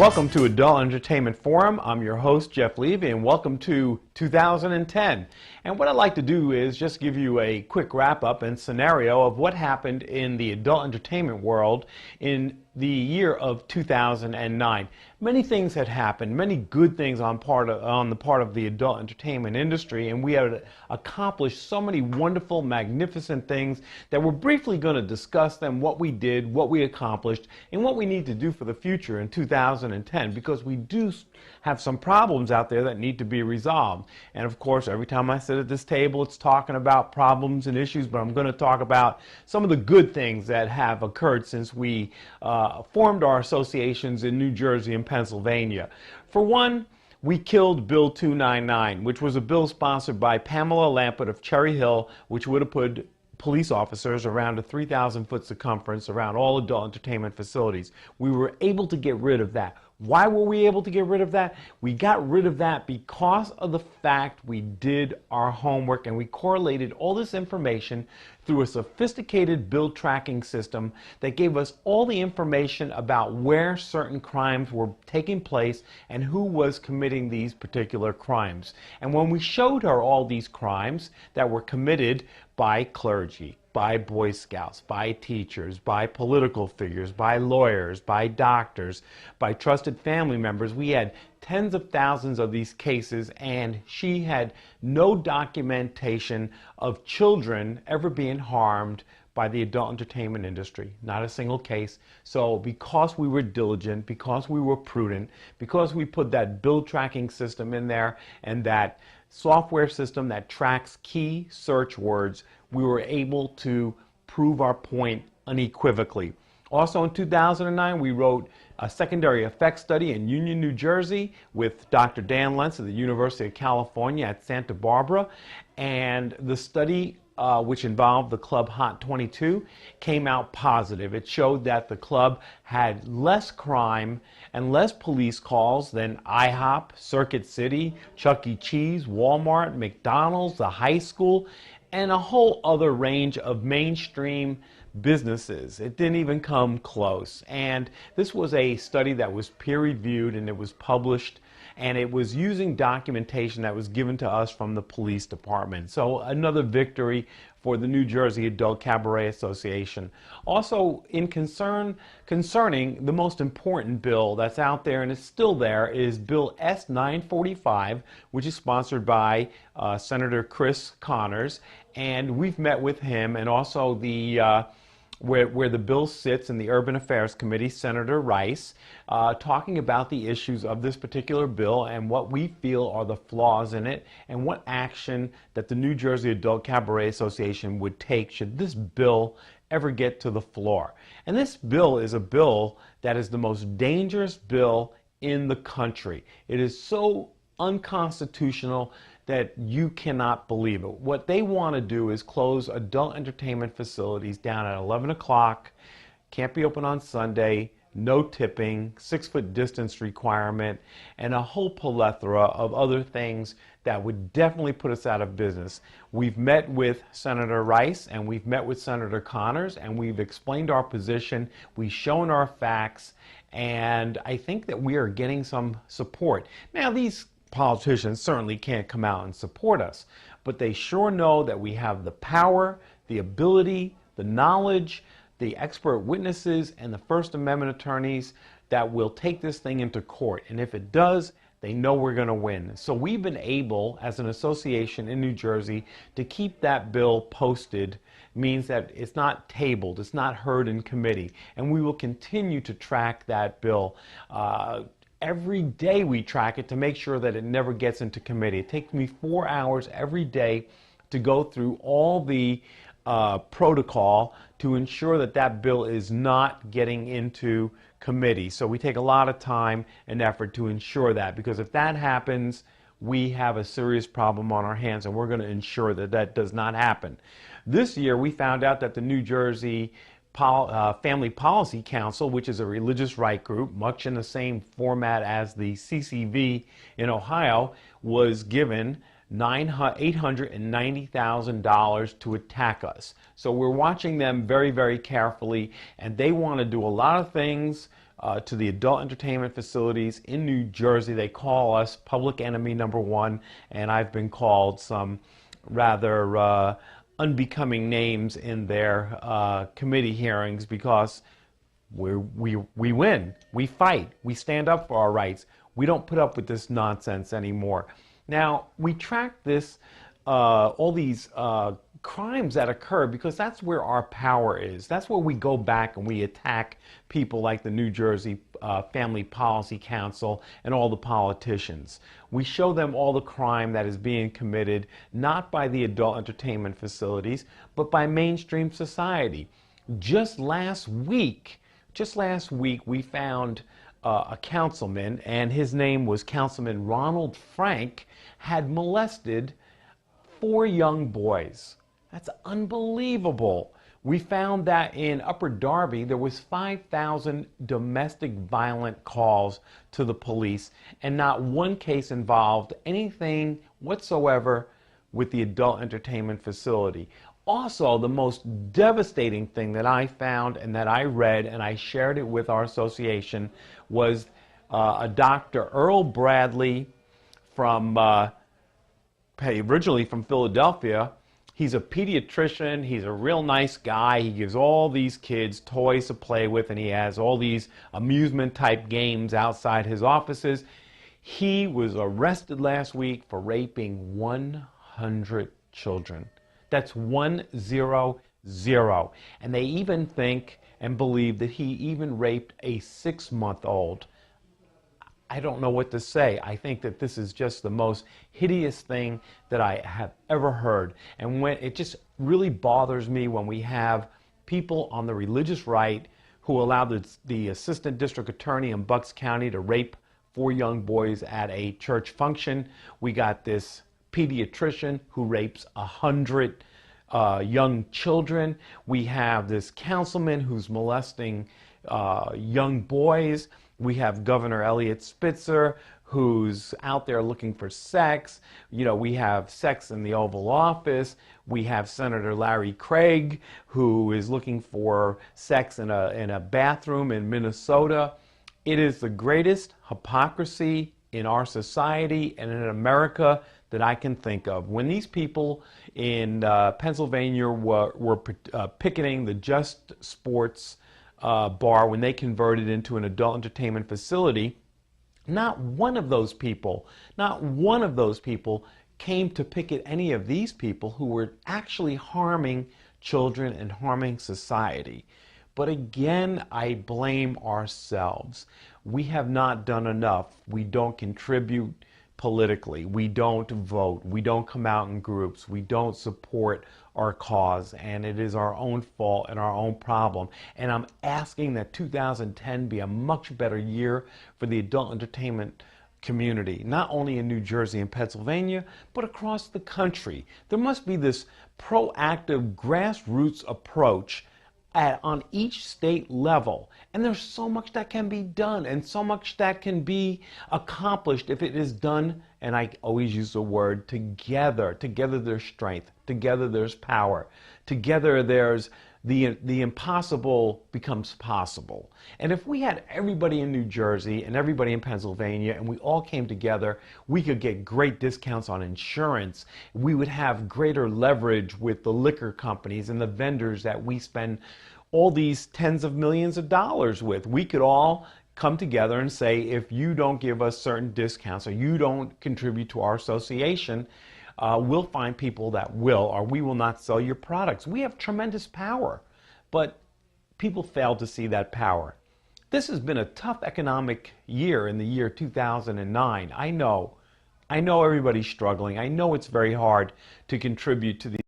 Welcome to Adult Entertainment Forum. I'm your host, Jeff Levy, and welcome to 2010. And what I'd like to do is just give you a quick wrap-up and scenario of what happened in the adult entertainment world in the year of 2009. Many things had happened, many good things on the part of the adult entertainment industry, and we had accomplished so many wonderful, magnificent things that we're briefly going to discuss them, what we did, what we accomplished, and what we need to do for the future in 2010, because we do have some problems out there that need to be resolved. And of course, every time I sit at this table, it's talking about problems and issues, but I'm going to talk about some of the good things that have occurred since we formed our associations in New Jersey and Pennsylvania. For one, we killed Bill 299, which was a bill sponsored by Pamela Lampert of Cherry Hill, which would have put police officers around a 3,000-foot circumference around all adult entertainment facilities. We were able to get rid of that. Why were we able to get rid of that? We got rid of that because of the fact we did our homework and we correlated all this information through a sophisticated bill tracking system that gave us all the information about where certain crimes were taking place and who was committing these particular crimes. And when we showed her all these crimes that were committed by clergy, by Boy Scouts, by teachers, by political figures, by lawyers, by doctors, by trusted family members, we had tens of thousands of these cases, and she had no documentation of children ever being harmed by the adult entertainment industry. Not a single case. So because we were diligent, because we were prudent, because we put that bill tracking system in there and that software system that tracks key search words, we were able to prove our point unequivocally. Also in 2009, we wrote a secondary effects study in Union, New Jersey with Dr. Dan Lentz of the University of California at Santa Barbara. And the study, which involved the club Hot 22, came out positive. It showed that the club had less crime and less police calls than IHOP, Circuit City, Chuck E. Cheese, Walmart, McDonald's, the high school, and a whole other range of mainstream businesses. It didn't even come close. And this was a study that was peer-reviewed and it was published, and it was using documentation that was given to us from the police department. So another victory for the New Jersey Adult Cabaret Association. Also, concerning the most important bill that's out there and is still there is Bill S. 945, which is sponsored by Senator Chris Connors, and we've met with him, and also the where the bill sits in the Urban Affairs Committee, Senator Rice, talking about the issues of this particular bill and what we feel are the flaws in it and what action that the New Jersey Adult Cabaret Association would take should this bill ever get to the floor. And this bill is a bill that is the most dangerous bill in the country. It is so unconstitutional that you cannot believe it. What they want to do is close adult entertainment facilities down at 11 o'clock, can't be open on Sunday, no tipping, 6-foot distance requirement, and a whole plethora of other things that would definitely put us out of business. We've met with Senator Rice and we've met with Senator Connors and we've explained our position, we've shown our facts, and I think that we are getting some support. Now, these politicians certainly can't come out and support us, but they sure know that we have the power, the ability, the knowledge, the expert witnesses, and the First Amendment attorneys that will take this thing into court. And if it does, they know we're going to win. So we've been able, as an association in New Jersey, to keep that bill posted. Means that it's not tabled, it's not heard in committee, and we will continue to track that bill. Every day we track it to make sure that it never gets into committee. It takes me 4 hours every day to go through all the protocol to ensure that that bill is not getting into committee. So we take a lot of time and effort to ensure that, because if that happens, we have a serious problem on our hands, and we're going to ensure that that does not happen. This year we found out that the New Jersey Family Policy Council, which is a religious right group, much in the same format as the CCV in Ohio, was given $890,000 to attack us. So we're watching them very, very carefully, and they want to do a lot of things to the adult entertainment facilities in New Jersey. They call us public enemy number one, and I've been called some rather unbecoming names in their committee hearings because we win, we fight, we stand up for our rights. We don't put up with this nonsense anymore. Now, we track this, all these crimes that occur because that's where our power is. That's where we go back and we attack people like the New Jersey Family Policy Council and all the politicians. We show them all the crime that is being committed, not by the adult entertainment facilities, but by mainstream society. Just last week, we found a councilman, and his name was Councilman Ronald Frank, had molested 4 young boys. That's unbelievable. We found that in Upper Darby, there was 5,000 domestic violent calls to the police, and not one case involved anything whatsoever with the adult entertainment facility. Also, the most devastating thing that I found and that I read, and I shared it with our association, was a Dr. Earl Bradley from, originally from Philadelphia. He's a pediatrician. He's a real nice guy. He gives all these kids toys to play with, and he has all these amusement-type games outside his offices. He was arrested last week for raping 100 children. That's 100. And they even think and believe that he even raped a 6-month-old. I don't know what to say. I think that this is just the most hideous thing that I have ever heard. And when it just really bothers me when we have people on the religious right who allow the assistant district attorney in Bucks County to rape 4 young boys at a church function. We got this pediatrician who rapes 100 young children. We have this councilman who's molesting young boys. We have Governor Elliot Spitzer who's out there looking for sex. You know, we have sex in the Oval Office. We have Senator Larry Craig who is looking for sex in a bathroom in Minnesota. It is the greatest hypocrisy in our society and in America that I can think of. When these people in Pennsylvania were picketing the Just Sports bar when they converted into an adult entertainment facility, not one of those people came to picket any of these people who were actually harming children and harming society. But again, I blame ourselves. We have not done enough. We don't contribute politically. We don't vote. We don't come out in groups. We don't support our cause. And it is our own fault and our own problem. And I'm asking that 2010 be a much better year for the adult entertainment community, not only in New Jersey and Pennsylvania, but across the country. There must be this proactive grassroots approach on each state level. And there's so much that can be done and so much that can be accomplished if it is done, and I always use the word together. Together there's strength. Together there's power. Together there's the impossible becomes possible. And if we had everybody in New Jersey and everybody in Pennsylvania and we all came together, we could get great discounts on insurance. We would have greater leverage with the liquor companies and the vendors that we spend all these tens of millions of dollars with. We could all come together and say, if you don't give us certain discounts or you don't contribute to our association, we'll find people that will, or we will not sell your products. We have tremendous power, but people fail to see that power. This has been a tough economic year in the year 2009. I know everybody's struggling. I know it's very hard to contribute to the